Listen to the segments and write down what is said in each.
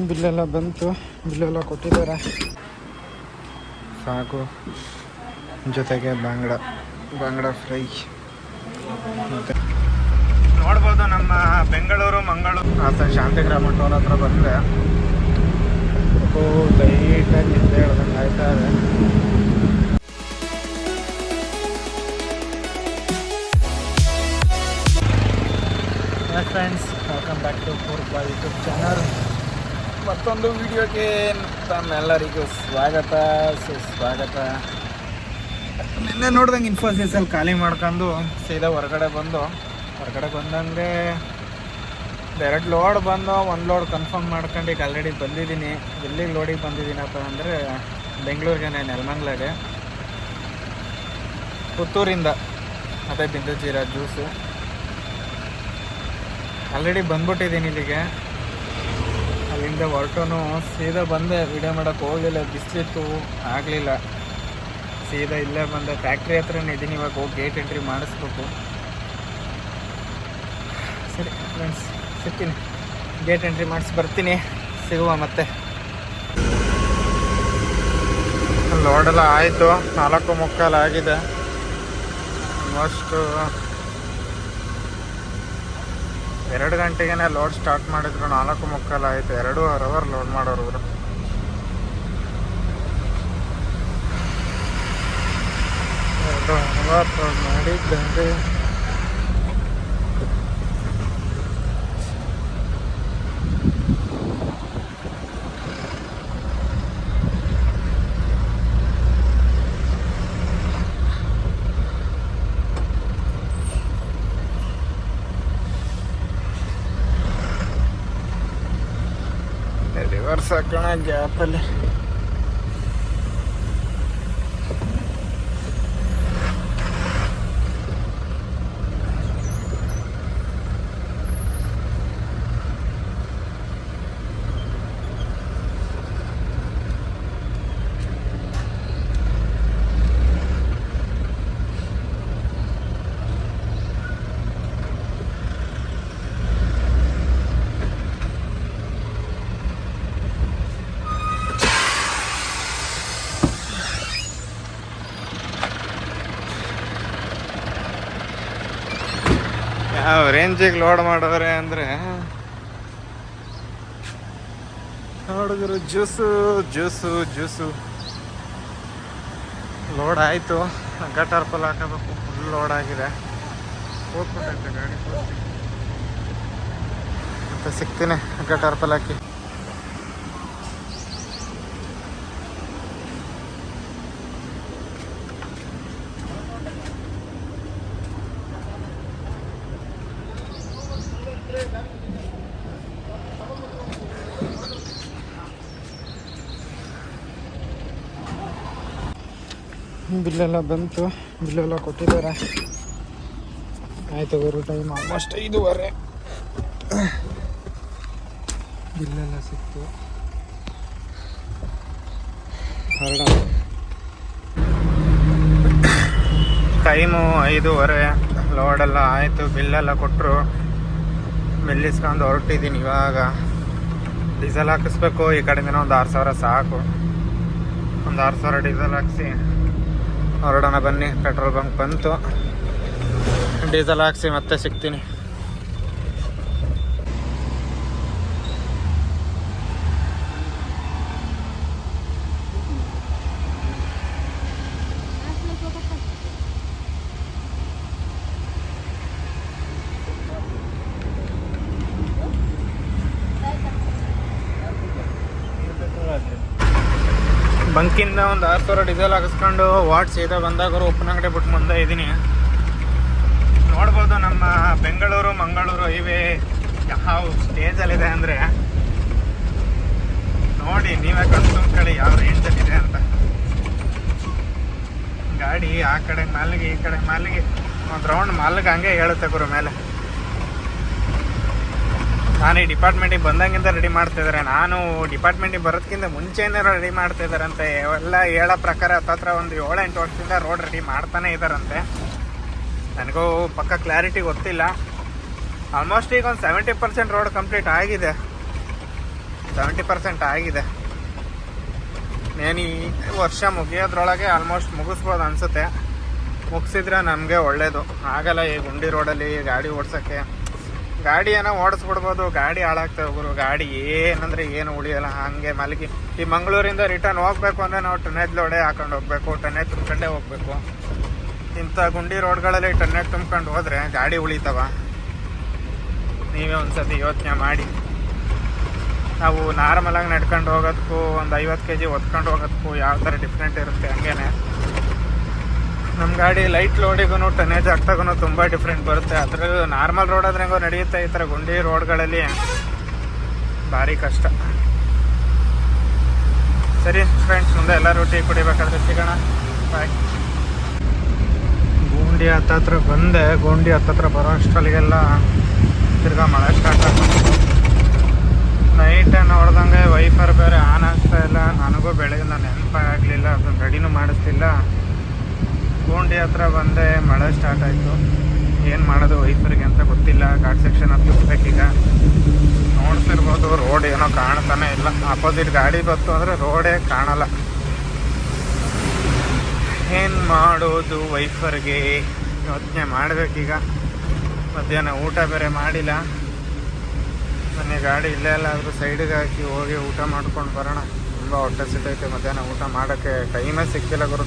ಬಿಲ್ಲೆಲ್ಲ ಬಂತು, ಬಿಲ್ಲೆಲ್ಲ ಕೊಟ್ಟಿದ್ದಾರೆ. ಸಾಕು, ಜೊತೆಗೆ ಬಾಂಗ್ಡ ಫ್ರೈ. ಮತ್ತು ನೋಡ್ಬೋದು ನಮ್ಮ ಬೆಂಗಳೂರು ಮಂಗಳೂರು ಹಾಸನ ಶಾಂತಿಗ್ರಾಮ ಟೋಲ್ ಹತ್ರ ಬಂದರೆ ಲೈಟಾಗಿ ನಿದ್ದೆ ಹೇಳ್ದಂಗೆ ಆಯ್ತಾ ಇದೆ. ಫ್ರೆಂಡ್ಸ್, ವೆಲ್ಕಮ್ ಬ್ಯಾಕ್ ಟು ಪೂರ್ವ ಯೂಟ್ಯೂಬ್ ಚಾನಲ್. ಮತ್ತೊಂದು ವಿಡಿಯೋಗೆ ತಮ್ಮೆಲ್ಲರಿಗೂ ಸುಸ್ವಾಗತ. ನಿನ್ನೆ ನೋಡ್ದಂಗೆ ಇನ್ಫೋಸಿಸಲ್ಲಿ ಖಾಲಿ ಮಾಡ್ಕೊಂಡು ಸೀದಾ ಹೊರಗಡೆ ಬಂದಂಗೆ 2 ಲೋಡ್ ಬಂದು 1 ಲೋಡ್ ಕನ್ಫರ್ಮ್ ಮಾಡ್ಕೊಂಡು ಈಗ ಆಲ್ರೆಡಿ ಬಂದಿದ್ದೀನಿ. ಎಲ್ಲಿಗೆ ಲೋಡಿಗೆ ಬಂದಿದ್ದೀನಪ್ಪ ಅಂದರೆ ಬೆಂಗಳೂರಿಗೆ, ನೆಲಮಂಗ್ಲಾಗೆ, ಪುತ್ತೂರಿಂದ ಅದೇ ಬಿಂದು ಜೀರಾ ಜ್ಯೂಸು ಆಲ್ರೆಡಿ ಬಂದ್ಬಿಟ್ಟಿದ್ದೀನಿ ಇಲ್ಲಿಗೆ. ಅಲ್ಲಿಂದ ಹೊರಟು ಸೀದಾ ಬಂದೆ, ವಿಡಿಯೋ ಮಾಡೋಕ್ಕೆ ಹೋಗಲಿಲ್ಲ, ಬಿಸಿಲಿತ್ತು, ಆಗಲಿಲ್ಲ. ಸೀದಾ ಇಲ್ಲೇ ಬಂದೆ, ಫ್ಯಾಕ್ಟ್ರಿ ಹತ್ರನೇ ಇದ್ದೀನಿ. ಇವಾಗ ಹೋಗಿ ಗೇಟ್ ಎಂಟ್ರಿ ಮಾಡಿಸ್ಬೇಕು. ಸರಿ ಫ್ರೆಂಡ್ಸ್, ಸಿಗ್ತೀನಿ, ಗೇಟ್ ಎಂಟ್ರಿ ಮಾಡಿಸಿ ಬರ್ತೀನಿ, ಸಿಗುವ ಮತ್ತೆ. ಲೋಡೆಲ್ಲ ಆಯಿತು, 4:45 ಆಗಿದೆ. ಆಲ್ಮೋಸ್ಟ್ 2 ಗಂಟೆಗೆ ಲೋಡ್ ಸ್ಟಾರ್ಟ್ ಮಾಡಿದ್ರು, 4:45 ಆಯಿತು. 2.5 ಅವರ್ ಲೋಡ್ ಮಾಡೋರು ಇವರು. ಮಾಡಿದ್ದಾರೆ. ರಿವರ್ಸ್ ಹಾಕೋಣ ಗ್ಯಾಪಲ್ಲಿ. ಯಾವ ರೇಂಜಿಗೆ ಲೋಡ್ ಮಾಡಿದ್ರೆ ಅಂದರೆ ನೋಡಿದ್ರು ಜ್ಯೂಸು ಲೋಡ್ ಆಯಿತು. ಗಟಾರ್ಪಲ್ ಹಾಕಬೇಕು, ಫುಲ್ ಲೋಡ್ ಆಗಿದೆ. ಹೋಗ್ಬಿಟ್ಟೈತೆ ಗಾಡಿ ಮತ್ತೆ. ಸಿಗ್ತೀನಿ ಗಟಾರ್ಪಲ್ ಹಾಕಿ. ಬಿಲ್ಲೆಲ್ಲ ಬಂತು, ಬಿಲ್ಲೆಲ್ಲ ಕೊಟ್ಟಿದ್ದಾರೆ. ಆಯಿತು, ಬರೋ ಟೈಮ್ ಆಲ್ಮೋಸ್ಟ್ 5:15. ಬಿಲ್ಲೆಲ್ಲ ಸಿಕ್ತು, ಹೊರಡ ಟೈಮು 5:15. ಲೋಡೆಲ್ಲ ಆಯಿತು, ಬಿಲ್ಲೆಲ್ಲ ಕೊಟ್ಟರು, ಮೆಲ್ಲಿಸ್ಕೊಂಡು ಹೊರಟಿದ್ದೀನಿ. ಇವಾಗ ಡೀಸೆಲ್ ಹಾಕಿಸ್ಬೇಕು. ಈ ಕಡೆಯಿಂದ ಒಂದು 6,000 ಸಾಕು. ಒಂದು 6,000 ಡೀಸೆಲ್ ಹಾಕಿಸಿ ಹೊರಡೋಣ ಬನ್ನಿ. ಪೆಟ್ರೋಲ್ ಬಂಕ್ ಬಂತು, ಡೀಸೆಲ್ ಹಾಕಿಸಿ ಮತ್ತೆ ಸಿಗ್ತೀನಿ. ಬಂಕಿಂದ ಒಂದು 6,000 ಡೀಸೆಲ್ ಹಾಕಿಸ್ಕೊಂಡು ವಾಟ್ ಸೀದಾ ಬಂದಾಗ ಉಪ್ಪನಂಗಡಿ ಬಿಟ್ಟು ಮುಂದೆ ಇದ್ದೀನಿ. ನೋಡ್ಬೋದು ನಮ್ಮ ಬೆಂಗಳೂರು ಮಂಗಳೂರು ಹೈವೇ ಯಾವ ಸ್ಟೇಜಲ್ಲಿದೆ ಅಂದರೆ ನೋಡಿ, ನೀವೇ ಕಣ್ತುಂಬ್ಕೊಳ್ಳಿ ಯಾವ ರೇಂಜಲ್ಲಿದೆ ಅಂತ. ಗಾಡಿ ಆ ಕಡೆ ಮಾಲಿಗೆ ಈ ಕಡೆ ಮಾಲಿಗೆ ಒಂದು ರೌಂಡ್ ಮಾಲಿಗೆ ಹಂಗೆ ಹೇಳುತ್ತೆ ಗುರು ಮೇಲೆ. ನಾನು ಈ ಡಿಪಾರ್ಟ್ಮೆಂಟಿಗೆ ಬಂದಂಗಿಂತ ರೆಡಿ ಮಾಡ್ತಿದ್ದಾರೆ. ನಾನು ಡಿಪಾರ್ಟ್ಮೆಂಟಿಗೆ ಬರೋದಕ್ಕಿಂತ ಮುಂಚೆನೇ ರೆಡಿ ಮಾಡ್ತಿದ್ದಾರಂತೆ. ಎಲ್ಲ ಹೇಳೋ ಪ್ರಕಾರ ಹತ್ತತ್ರ ಒಂದು 7-8 ವರ್ಷದಿಂದ ರೋಡ್ ರೆಡಿ ಮಾಡ್ತಾನೆ ಇದ್ದಾರಂತೆ. ನನಗೂ ಪಕ್ಕ ಕ್ಲಾರಿಟಿ ಗೊತ್ತಿಲ್ಲ. ಆಲ್ಮೋಸ್ಟ್ ಈಗ ಒಂದು 70% ರೋಡ್ ಕಂಪ್ಲೀಟ್ ಆಗಿದೆ. 70% ಆಗಿದೆ. ನಾನು ಈ ವರ್ಷ ಮುಗಿಯೋದ್ರೊಳಗೆ ಆಲ್ಮೋಸ್ಟ್ ಮುಗಿಸ್ಬೋದು ಅನಿಸುತ್ತೆ. ಮುಗಿಸಿದ್ರೆ ನಮಗೆ ಒಳ್ಳೆಯದು. ಆಗಲ್ಲ ಈ ಗುಂಡಿ ರೋಡಲ್ಲಿ ಗಾಡಿ ಓಡ್ಸೋಕ್ಕೆ. ಗಾಡಿ ಏನೋ ಓಡಿಸ್ಬಿಡ್ಬೋದು, ಗಾಡಿ ಹಾಳಾಗ್ತಾ ಹೋಗೋರು. ಗಾಡಿ ಏನಂದರೆ ಏನು ಉಳಿಯೋಲ್ಲ, ಹಾಗೆ ಮಲಗಿ. ಈ ಮಂಗಳೂರಿಂದ ರಿಟರ್ನ್ ಹೋಗ್ಬೇಕು ಅಂದರೆ ನಾವು ಟನ್ನೇಜ್ ಲೋಡೇ ಹಾಕೊಂಡು ಹೋಗ್ಬೇಕು, ಟನ್ನೇಜ್ ತುಂಬ್ಕೊಂಡೇ ಹೋಗ್ಬೇಕು. ಇಂಥ ಗುಂಡಿ ರೋಡ್ಗಳಲ್ಲಿ ಟನ್ನೇಜ್ ತುಂಬ್ಕೊಂಡು ಹೋದರೆ ಗಾಡಿ ಉಳಿತಾವ. ನೀವೇ ಒಂದ್ಸತಿ ಯೋಚನೆ ಮಾಡಿ. ನಾವು ನಾರ್ಮಲಾಗಿ ನಡ್ಕೊಂಡು ಹೋಗೋದಕ್ಕೂ ಒಂದು 50 kg ಹೊತ್ಕೊಂಡು ಹೋಗೋದಕ್ಕೂ ಯಾವ ಥರ ಡಿಫ್ರೆಂಟ್ ಇರುತ್ತೆ. ಹಂಗೇನೆ ನಮ್ಮ ಗಾಡಿ ಲೈಟ್ ಲೋಡಿಗೂ ಟನ್ನೇಜ್ ಆಗ್ತಾಗೂ ತುಂಬ ಡಿಫ್ರೆಂಟ್ ಬರುತ್ತೆ. ಅದರಲ್ಲೂ ನಾರ್ಮಲ್ ರೋಡ್ ಆದ್ರೆ ಹೆಂಗೋ ನಡೆಯುತ್ತೆ, ಈ ಥರ ಗುಂಡಿ ರೋಡ್ಗಳಲ್ಲಿ ಭಾರಿ ಕಷ್ಟ. ಸರಿ ಫ್ರೆಂಡ್ಸ್, ಮುಂದೆ ಎಲ್ಲರೂ ಟೀ ಕುಡಿಬೇಕಾದ್ರೆ ಸಿಗೋಣ. ಬಾಯ್. ಗುಂಡಿ ಹತ್ತತ್ರ ಬಂದೆ. ಗುಂಡಿ ಹತ್ತತ್ರ ಬರೋ ಅಷ್ಟರಲ್ಲಿಗೆಲ್ಲ ತಿರ್ಗಾ ಮಳೆ ಸ್ಟಾರ್ಟ್ ಆಗ್ತದೆ. ನೈಟ್ ನೋಡ್ದಂಗೆ ವೈಫರ್ ಬೇರೆ ಆನ್ ಆಗ್ತಾ ಇಲ್ಲ. ನನಗೂ ಬೆಳಗಿನ ನೆನಪಾಗಲಿಲ್ಲ, ಅದನ್ನು ರೆಡಿನೂ ಮಾಡಿಸ್ತಿಲ್ಲ. ಗುಂಡಿ ಹತ್ರ ಬಂದೆ, ಮಳೆ ಸ್ಟಾರ್ಟ್ ಆಯಿತು. ಏನು ಮಾಡೋದು ವೈಫರ್ಗೆ ಅಂತ ಗೊತ್ತಿಲ್ಲ. ಘಾಟ್ ಸೆಕ್ಷನ್ ಹತ್ತಿಸ್ಬೇಕೀಗ. ನೋಡ್ತಿರ್ಬೋದು ರೋಡ್ ಏನೋ ಕಾಣ್ತಾನೆ ಇಲ್ಲ. ಆಪೋಸಿಟ್ ಗಾಡಿ ಬಂತು ಅಂದರೆ ರೋಡೇ ಕಾಣಲ್ಲ. ಏನು ಮಾಡೋದು ವೈಫರ್ಗೆ ಯೋಚನೆ ಮಾಡಬೇಕೀಗ. ಮಧ್ಯಾಹ್ನ ಊಟ ಬೇರೆ ಮಾಡಿಲ್ಲ. ಮೊನ್ನೆ ಗಾಡಿ ಇಲ್ಲೇ ಎಲ್ಲಾದರೂ ಸೈಡಿಗೆ ಹಾಕಿ ಹೋಗಿ ಊಟ ಮಾಡ್ಕೊಂಡು ಬರೋಣ. ತುಂಬ ಹೊಟ್ಟೆ ಸಿಟ್ಟೈತೆ. ಮಧ್ಯಾಹ್ನ ಊಟ ಮಾಡೋಕ್ಕೆ ಟೈಮೇ ಸಿಕ್ಕಿಲ್ಲ ಗುರು.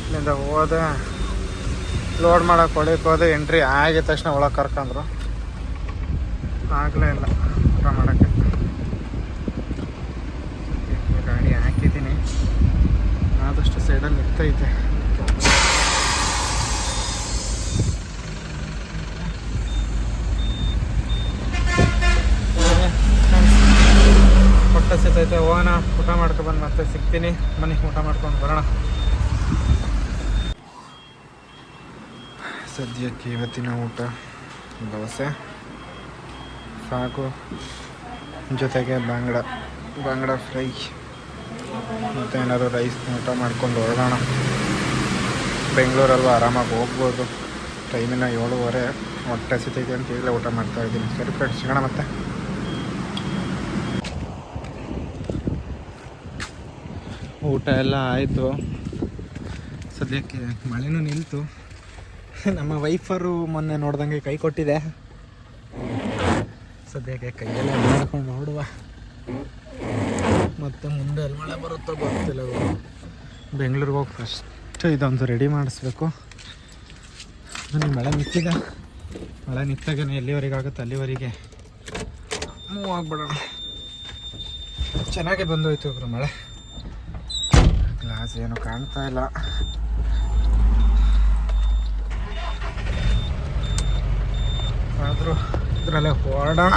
ಇಲ್ಲಿಂದ ಹೋದೆ, ಲೋಡ್ ಮಾಡೋಕೆ ಹೊಳಕ್ಕೆ ಹೋದೆ. ಎಂಟ್ರಿ ಆಗಿದ ತಕ್ಷಣ ಒಳಗೆ ಕರ್ಕೊಂಡ್ರು. ಆಗಲೇ ಇಲ್ಲ ಊಟ ಮಾಡೋಕ್ಕೆ. ಗಾಡಿ ಹಾಕಿದ್ದೀನಿ, ಆದಷ್ಟು ಸೈಡಲ್ಲಿ ನಿರ್ತೈತೆ. ಹೊಟ್ಟೆ ಸಿಗ್ತೈತೆ. ಹೋಗೋಣ, ಊಟ ಮಾಡ್ಕೊಬಂದು ಮತ್ತೆ ಸಿಗ್ತೀನಿ. ಬನ್ನಿ ಊಟ ಮಾಡ್ಕೊಂಡು ಬರೋಣ. ಸದ್ಯಕ್ಕೆ ಇವತ್ತಿನ ಊಟ ದೋಸೆ ಸಾಕು, ಜೊತೆಗೆ ಬಾಂಗ್ಡ ಫ್ರೈ ಮತ್ತು ಏನಾದರೂ ರೈಸ್ ಊಟ ಮಾಡ್ಕೊಂಡು ಹೊರಡೋಣ. ಬೆಂಗಳೂರಲ್ವ ಆರಾಮಾಗಿ ಹೋಗ್ಬೋದು. ಟೈಮಿನ 7:30. ಹೊಟ್ಟೆ ಸಿಗ್ತೈತೆ ಅಂತ ಈಗಲೇ ಊಟ ಮಾಡ್ತಾಯಿದ್ದೀನಿ. ಸರಿ ಫ್ರೆಂಡ್ಸ್, ಸಿಗೋಣ ಮತ್ತೆ. ಊಟ ಎಲ್ಲ ಆಯಿತು. ಸದ್ಯಕ್ಕೆ ಮಳೆನೂ ನಿಲ್ತು. ನಮ್ಮ ವೈಫರು ಮೊನ್ನೆ ನೋಡ್ದಂಗೆ ಕೈ ಕೊಟ್ಟಿದೆ. ಸದ್ಯಕ್ಕೆ ಕೈಯೆಲ್ಲ ಮಾಡ್ಕೊಂಡು ನೋಡುವ. ಮತ್ತು ಮುಂದೆ ಅಲ್ಲಿ ಮಳೆ ಬರುತ್ತೋ ಗೊತ್ತಿಲ್ಲ. ಬೆಂಗಳೂರಿಗೆ ಹೋಗಿ ಫಸ್ಟ್ ಇದೊಂದು ರೆಡಿ ಮಾಡಿಸ್ಬೇಕು. ಮಳೆ ನಿಂತಿದೆ. ಮಳೆ ನಿಂತಾಗ ಎಲ್ಲಿವರೆಗೆ ಆಗುತ್ತೆ ಅಲ್ಲಿವರೆಗೆ ಮೂವ್ ಆಗಿಬಿಡೋಣ. ಚೆನ್ನಾಗೇ ಬಂದೋಯ್ತು ಇಬ್ರು ಮಳೆ. ಗ್ಲಾಸ್ ಏನು ಕಾಣ್ತಾ ಇಲ್ಲ. ಆದರೂ ಇದರಲ್ಲೇ ಹೊರಡೋಣ.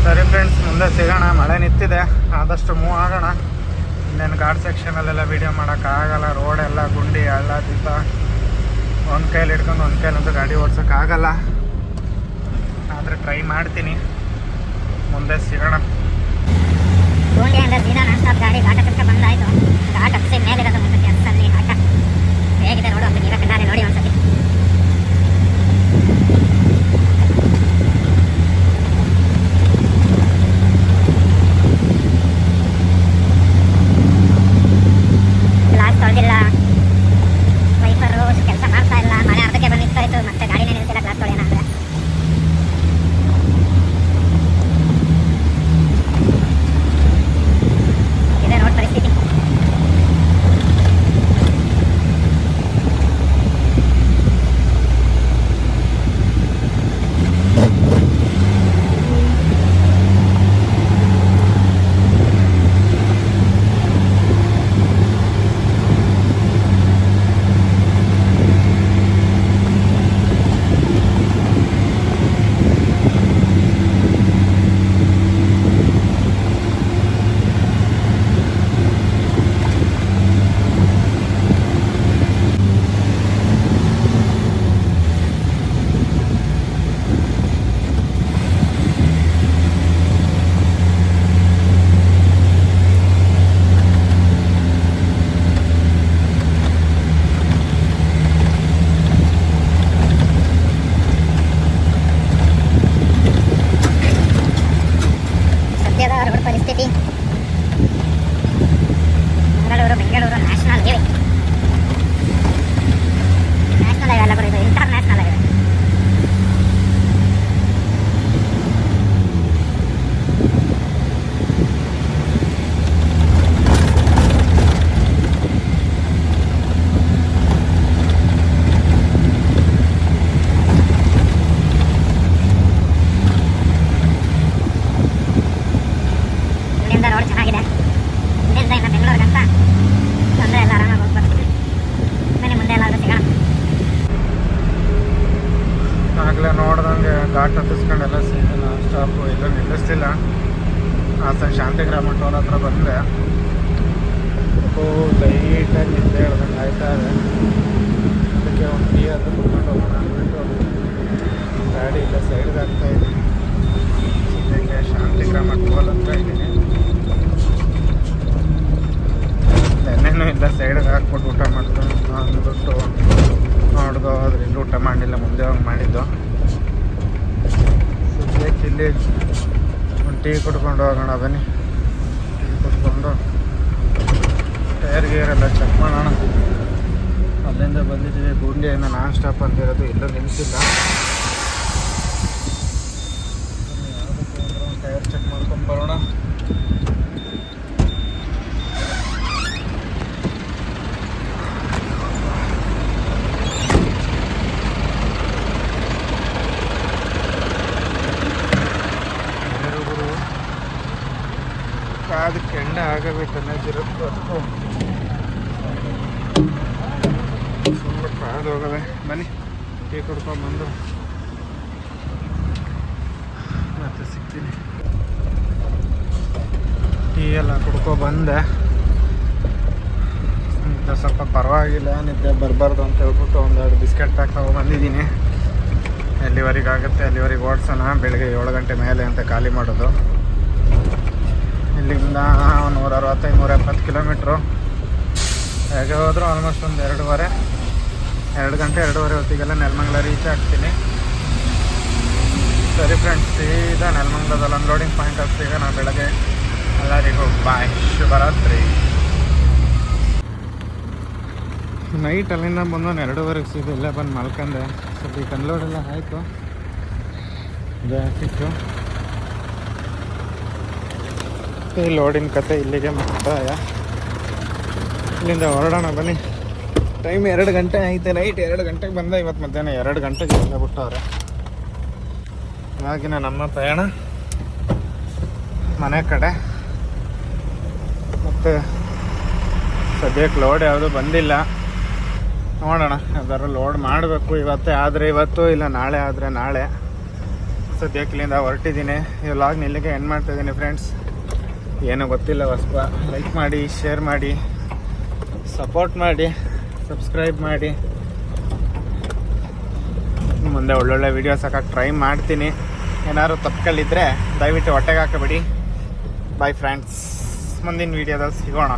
ಸರಿ ಫ್ರೆಂಡ್ಸ್, ಮುಂದೆ ಸಿಗೋಣ. ಮಳೆ ನಿಂತಿದೆ, ಆದಷ್ಟು ಮೂವ್ ಆಗೋಣ. ಇನ್ನೇನು ಘಾಟ್ ಸೆಕ್ಷನಲ್ಲೆಲ್ಲ ವೀಡಿಯೋ ಮಾಡೋಕ್ಕಾಗಲ್ಲ. ರೋಡೆಲ್ಲ ಗುಂಡಿ ಹಳ್ಳ ದಿತ್ತ. ಒಂದು ಕೈಲಿ ಹಿಡ್ಕೊಂಡು ಒಂದು ಕೈಲಂತೂ ಗಾಡಿ ಓಡ್ಸೋಕ್ಕಾಗಲ್ಲ. ಆದರೆ ಟ್ರೈ ಮಾಡ್ತೀನಿ. ಮುಂದೆ ಸಿಗೋಣ. ಗುಂಡಿ ಅಂದರೆ ದಿನ ನಾನ್ ಸ್ಟಾಪ್ ಗಾಡಿ ಘಾಟ ತನಕ ಬಂದಾಯಿತು. ಘಾಟ್ ಹತ್ತಿಸಿ ಮೇಲಿರೋದು ಮುಂದಕ್ಕೆ ಹತ್ತಲ್ಲಿ ಘಾಟ ಹೇಗಿದೆ ನೋಡು ಅಂತ ನೀವೇ ಕಣ್ಣಾರೆ ನೋಡಿ ಒಂದ್ಸತಿ. ಗ್ಲಾಸ್ ತೊಳೆದಿಲ್ಲ, ವೈಫರು ಕೆಲಸ ಮಾಡ್ತಾ ಇಲ್ಲ. ಮಳೆ ಅರ್ಧಕ್ಕೆ ಬಂದು ನಿಂತಾಯಿತು, ಮತ್ತೆ ಗಾಡಿನೇ ನಿಲ್ಸಿಲ್ಲ ಗ್ಲಾಸ್ ತೊಳೆಯೋಣ ಅಂದರೆ. ಇದೆ ನೋಡಿ ಪರಿಸ್ಥಿತಿ. ಆಗಲೇ ನೋಡ್ದಂಗೆ ಘಾಟ್ ಹತ್ತಿಸ್ಕೊಂಡೆಲ್ಲ ಸೀದಾ ನಾನ್ ಸ್ಟಾಪು ಎಲ್ಲೂ ನಿಲ್ಲಿಸ್ತಿಲ್ಲ. ಹಾಸನ ಶಾಂತಿಗ್ರಾಮ ಟೋಲ್ ಹತ್ರ ಬಂದೆ. ಲೈಟಾಗಿ ನಿದ್ದೆ ಹೇಳ್ದಂಗೆ ಆಯ್ತಾ ಇದೆ. ಅದಕ್ಕೆ ಒಂದು ಟೀ ಅದು ಕುತ್ಕೊಂಡು ಹೋಗೋಣ ಅಂದ್ಬಿಟ್ಟು ಗಾಡಿ ಇಲ್ಲ ಸೈಡ್ಗೆ ಆಗ್ತಾಯಿದ್ದೀನಿ. ಸದ್ಯಕ್ಕೆ ಶಾಂತಿಗ್ರಾಮ ಟೋಲ್ ಹತ್ರ ಇದ್ದೀನಿ. ನೆನ್ನೆನೂ ಇಲ್ಲ ಸೈಡ್ಗೆ ಹಾಕ್ಬಿಟ್ಟು ಊಟ ಮಾಡ್ಕೊಂಡು ಅಂದ್ಬಿಟ್ಟು ನೋಡ್ದೋ ಆದ್ರೆ ಇಲ್ಲೂ ಊಟ ಮಾಡಿಲ್ಲ, ಮುಂದೆ ಹೋಗಿ ಮಾಡಿದ್ದು. ಸದ್ಯಕ್ಕೆ ಇಲ್ಲಿ ಒಂದು ಟೀ ಕುಡ್ಕೊಂಡು ಹೋಗೋಣ ಬನ್ನಿ. ಟೀ ಕುಡ್ಕೊಂಡು ಟೈರ್ ಗೇರೆಲ್ಲ ಚೆಕ್ ಮಾಡೋಣ. ಅಲ್ಲಿಂದ ಬಂದಿದ್ದೀವಿ ಗುಂಡಿಯಿಂದ ನಾನ್ ಸ್ಟಾಪ್ ಅಂತಿರೋದು, ಎಲ್ಲೂ ನಿಲ್ಲಿಸಿಲ್ಲ. ಯಾವುದಕ್ಕೆ ಒಂದು ಟೈರ್ ಚೆಕ್ ಮಾಡ್ಕೊಂಡು ಬರೋಣ. ಕಾದು ಕೆಂಡ ಆಗಬೇಕನ್ನ ಜಿರತ್ತು ಅದಕ್ಕೂ ಫುಲ್ ಕಾದು ಹೋಗದೆ. ಬನ್ನಿ ಟೀ ಕುಡ್ಕೊಂಡ್ಬಂದು ಮತ್ತೆ ಸಿಗ್ತೀನಿ. ಟೀ ಎಲ್ಲ ಕುಡ್ಕೊಬಂದೆ. ನಿದ್ದೆ ಸ್ವಲ್ಪ ಪರವಾಗಿಲ್ಲ, ನಿದ್ದೆ ಬರಬಾರ್ದು ಅಂತ ಹೇಳ್ಬಿಟ್ಟು ಒಂದೆರಡು ಬಿಸ್ಕೆಟ್ ಪ್ಯಾಕ್ ತೊಗೊಬಂದಿದ್ದೀನಿ. ಎಲ್ಲಿವರೆಗೆ ಆಗುತ್ತೆ ಅಲ್ಲಿವರೆಗೆ ಓಡಿಸೋಣ. ಬೆಳಗ್ಗೆ 7 ಗಂಟೆ ಮೇಲೆ ಅಂತ ಖಾಲಿ ಮಾಡೋದು. ಇಲ್ಲಿಂದ 165-170 ಕಿಲೋಮೀಟ್ರು. ಹೇಗೆ ಹೋದರೂ ಆಲ್ಮೋಸ್ಟ್ ಒಂದು 2 ಗಂಟೆ 2:30 ಹೊತ್ತಿಗೆಲ್ಲ ನೆಲಮಂಗಲ ರೀಚ್ ಆಗ್ತೀನಿ. ಸರಿ ಫ್ರೆಂಡ್ಸ್, ಸೀದಾ ನೆಲಮಂಗಲದಲ್ಲಿ ಅನ್ಲೋಡಿಂಗ್ ಪಾಯಿಂಟ್ ಆಗ್ತೀಗ. ನಾವು ಬೆಳಗ್ಗೆ ಎಲ್ಲರಿಗೂ ಬಾಯ್, ಶುಭರಾತ್ರಿ. ನೈಟ್ ಅಲ್ಲಿಂದ ಬಂದು 2:30 ಸೀದಾ ಇಲ್ಲೇ ಬಂದು ಮಲ್ಕೊಂಡೆ. ಸದ್ಯಕ್ಕೆ ಅನ್ಲೋಡ್ ಎಲ್ಲ ಆಯಿತು. ಜಾಸ್ತಿತ್ತು ಈ ಲೋಡಿನ ಕತೆ ಇಲ್ಲಿಗೆ ಮುಕ್ತಾಯ. ಇಲ್ಲಿಂದ ಹೊರಡೋಣ ಬನ್ನಿ. ಟೈಮ್ 2 ಗಂಟೆ ಐತೆ. ನೈಟ್ 2 ಗಂಟೆಗೆ ಬಂದೆ. ಇವತ್ತು ಮಧ್ಯಾಹ್ನ 2 ಗಂಟೆಗೆ ಎಲ್ಲ ಬಿಟ್ಟವ್ರೆ. ಇವಾಗಿನ ನಮ್ಮ ಪ್ರಯಾಣ ಮನೆ ಕಡೆ. ಮತ್ತು ಸದ್ಯಕ್ಕೆ ಲೋಡ್ ಯಾವುದು ಬಂದಿಲ್ಲ. ನೋಡೋಣ, ಯಾವ್ದಾದ್ರು ಲೋಡ್ ಮಾಡಬೇಕು. ಇವತ್ತೇ ಆದರೆ ಇವತ್ತು, ಇಲ್ಲ ನಾಳೆ ಆದರೆ ನಾಳೆ. ಸದ್ಯಕ್ಕೆ ಇಲ್ಲಿಂದ ಹೊರಟಿದ್ದೀನಿ. ಈ ವ್ಲಾಗ್ನ ಇಲ್ಲಿಗೆ ಎಂಡ್ ಮಾಡ್ತಾಯಿದ್ದೀನಿ ಫ್ರೆಂಡ್ಸ್. ಏನೂ ಗೊತ್ತಿಲ್ಲ ಹೊಸಬ. ಲೈಕ್ ಮಾಡಿ, ಶೇರ್ ಮಾಡಿ, ಸಪೋರ್ಟ್ ಮಾಡಿ, ಸಬ್ಸ್ಕ್ರೈಬ್ ಮಾಡಿ. ಮುಂದೆ ಒಳ್ಳೊಳ್ಳೆ ವೀಡಿಯೋಸ್ ಹಾಕಕ್ಕೆ ಟ್ರೈ ಮಾಡ್ತೀನಿ. ಏನಾದ್ರು ತಪ್ಪುಗಳಿದ್ದರೆ ದಯವಿಟ್ಟು ಹೊಟ್ಟೆಗೆ ಹಾಕಬೇಡಿ. ಬಾಯ್ ಫ್ರೆಂಡ್ಸ್, ಮುಂದಿನ ವೀಡಿಯೋದಲ್ಲಿ ಸಿಗೋಣ.